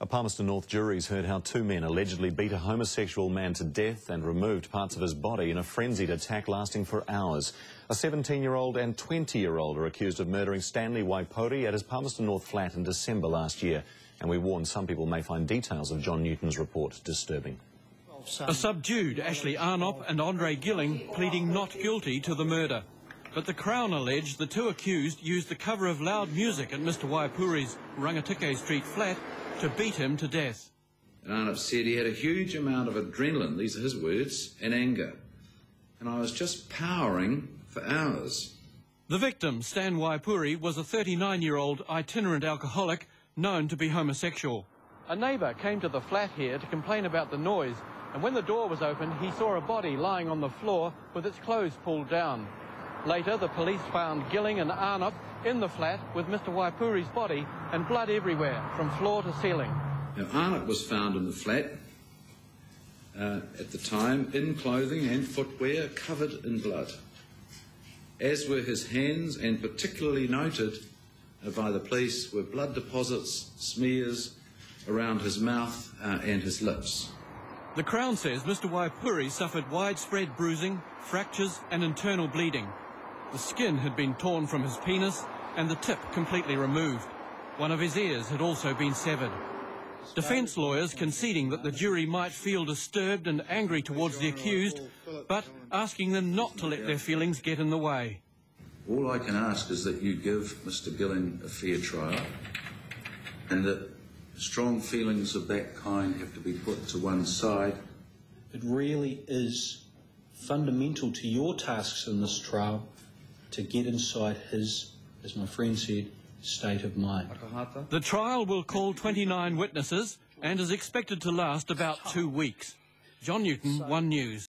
A Palmerston North jury's heard how two men allegedly beat a homosexual man to death and removed parts of his body in a frenzied attack lasting for hours. A 17-year-old and 20-year-old are accused of murdering Stanley Waipori at his Palmerston North flat in December last year. And we warn some people may find details of John Newton's report disturbing. A subdued Ashley Arnott and Andre Gilling pleading not guilty to the murder. But the Crown alleged the two accused used the cover of loud music at Mr Waipori's Rangatike Street flat to beat him to death. Arnott said he had a huge amount of adrenaline, these are his words, and anger. And I was just powering for hours. The victim, Stan Waipori, was a 39-year-old itinerant alcoholic known to be homosexual. A neighbour came to the flat here to complain about the noise, and when the door was opened, he saw a body lying on the floor with its clothes pulled down. Later, the police found Gilling and Arnott in the flat with Mr Waipori's body and blood everywhere, from floor to ceiling. Now, Arnott was found in the flat at the time in clothing and footwear covered in blood, as were his hands, and particularly noted by the police were blood deposits, smears around his mouth and his lips. The Crown says Mr Waipori suffered widespread bruising, fractures and internal bleeding. The skin had been torn from his penis and the tip completely removed. One of his ears had also been severed. Defence lawyers conceding that the jury might feel disturbed and angry towards the accused, but asking them not to let their feelings get in the way. All I can ask is that you give Mr Gilling a fair trial, and that strong feelings of that kind have to be put to one side. It really is fundamental to your tasks in this trial to get inside his, as my friend said, state of mind. The trial will call 29 witnesses and is expected to last about 2 weeks. John Newton, One News.